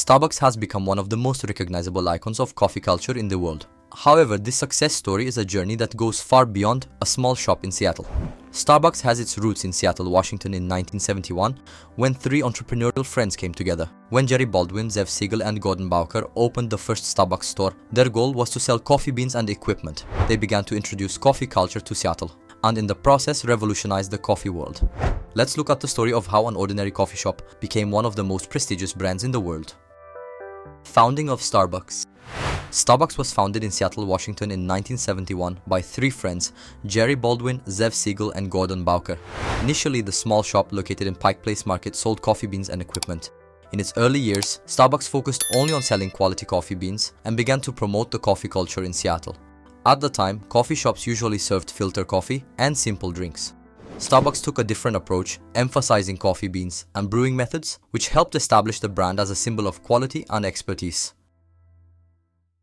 Starbucks has become one of the most recognizable icons of coffee culture in the world. However, this success story is a journey that goes far beyond a small shop in Seattle. Starbucks has its roots in Seattle, Washington in 1971, when three entrepreneurial friends came together. When Jerry Baldwin, Zev Siegel and Gordon Bowker opened the first Starbucks store, their goal was to sell coffee beans and equipment. They began to introduce coffee culture to Seattle, and in the process revolutionized the coffee world. Let's look at the story of how an ordinary coffee shop became one of the most prestigious brands in the world. Founding of Starbucks. Starbucks was founded in Seattle, Washington in 1971 by three friends, Jerry Baldwin, Zev Siegel and Gordon Bowker. Initially, the small shop located in Pike Place Market sold coffee beans and equipment. In its early years, Starbucks focused only on selling quality coffee beans and began to promote the coffee culture in Seattle. At the time, coffee shops usually served filter coffee and simple drinks. Starbucks took a different approach, emphasizing coffee beans and brewing methods, which helped establish the brand as a symbol of quality and expertise.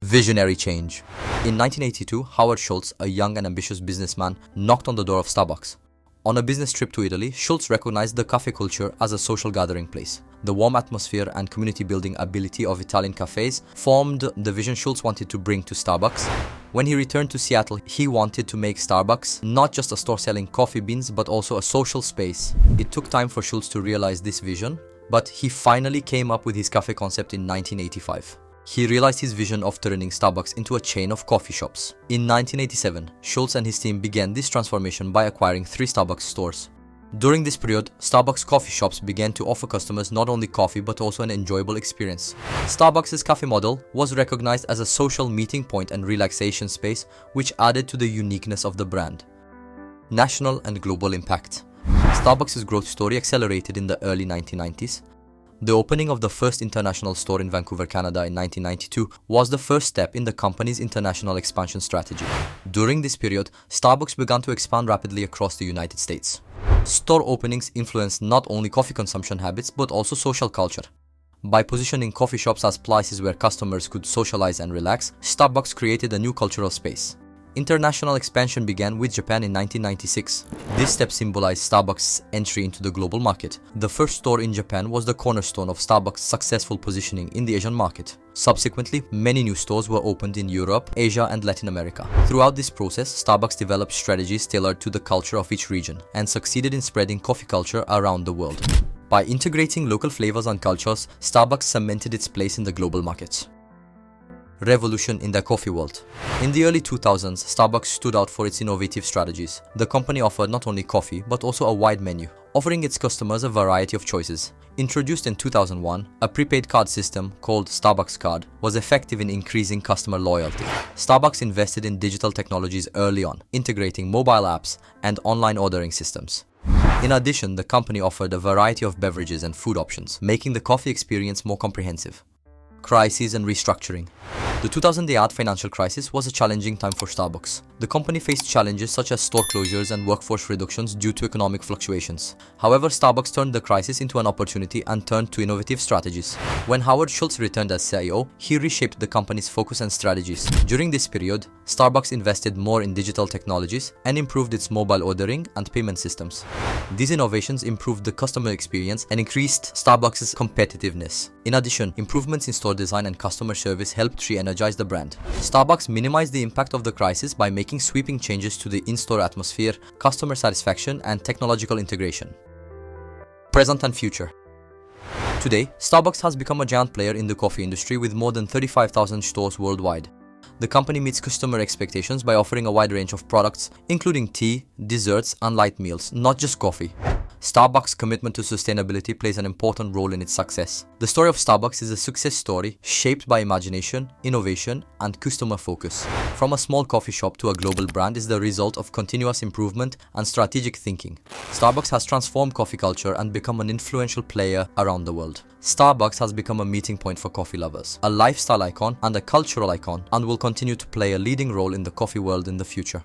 Visionary change. In 1982, Howard Schultz, a young and ambitious businessman, knocked on the door of Starbucks. On a business trip to Italy, Schultz recognized the cafe culture as a social gathering place. The warm atmosphere and community-building ability of Italian cafes formed the vision Schultz wanted to bring to Starbucks. When he returned to Seattle, he wanted to make Starbucks not just a store selling coffee beans, but also a social space. It took time for Schultz to realize this vision, but he finally came up with his cafe concept in 1985. He realized his vision of turning Starbucks into a chain of coffee shops. In 1987, Schultz and his team began this transformation by acquiring 3 Starbucks stores. During this period, Starbucks coffee shops began to offer customers not only coffee but also an enjoyable experience. Starbucks' cafe model was recognized as a social meeting point and relaxation space, which added to the uniqueness of the brand. National and global impact. Starbucks' growth story accelerated in the early 1990s. The opening of the first international store in Vancouver, Canada in 1992 was the first step in the company's international expansion strategy. During this period, Starbucks began to expand rapidly across the United States. Store openings influenced not only coffee consumption habits but also social culture. By positioning coffee shops as places where customers could socialize and relax, Starbucks created a new cultural space. International expansion began with Japan in 1996. This step symbolized Starbucks' entry into the global market. The first store in Japan was the cornerstone of Starbucks' successful positioning in the Asian market. Subsequently, many new stores were opened in Europe, Asia, and Latin America. Throughout this process, Starbucks developed strategies tailored to the culture of each region and succeeded in spreading coffee culture around the world. By integrating local flavors and cultures, Starbucks cemented its place in the global market. Revolution in the coffee world. In the early 2000s, Starbucks stood out for its innovative strategies. The company offered not only coffee but also a wide menu, offering its customers a variety of choices. Introduced in 2001, a prepaid card system called Starbucks Card was effective in increasing customer loyalty. Starbucks invested in digital technologies early on, integrating mobile apps and online ordering systems. In addition, the company offered a variety of beverages and food options, making the coffee experience more comprehensive. Crises and restructuring. The 2008 financial crisis was a challenging time for Starbucks. The company faced challenges such as store closures and workforce reductions due to economic fluctuations. However, Starbucks turned the crisis into an opportunity and turned to innovative strategies. When Howard Schultz returned as CIO, he reshaped the company's focus and strategies. During this period, Starbucks invested more in digital technologies and improved its mobile ordering and payment systems. These innovations improved the customer experience and increased Starbucks' competitiveness. In addition, improvements in store design and customer service helped re-energize the brand. Starbucks minimized the impact of the crisis by making sweeping changes to the in-store atmosphere, customer satisfaction, and technological integration. Present and future. Today, Starbucks has become a giant player in the coffee industry with more than 35,000 stores worldwide. The company meets customer expectations by offering a wide range of products, including tea, desserts, and light meals, not just coffee. Starbucks' commitment to sustainability plays an important role in its success. The story of Starbucks is a success story shaped by imagination, innovation, and customer focus. From a small coffee shop to a global brand is the result of continuous improvement and strategic thinking. Starbucks has transformed coffee culture and become an influential player around the world. Starbucks has become a meeting point for coffee lovers, a lifestyle icon and a cultural icon, and will continue to play a leading role in the coffee world in the future.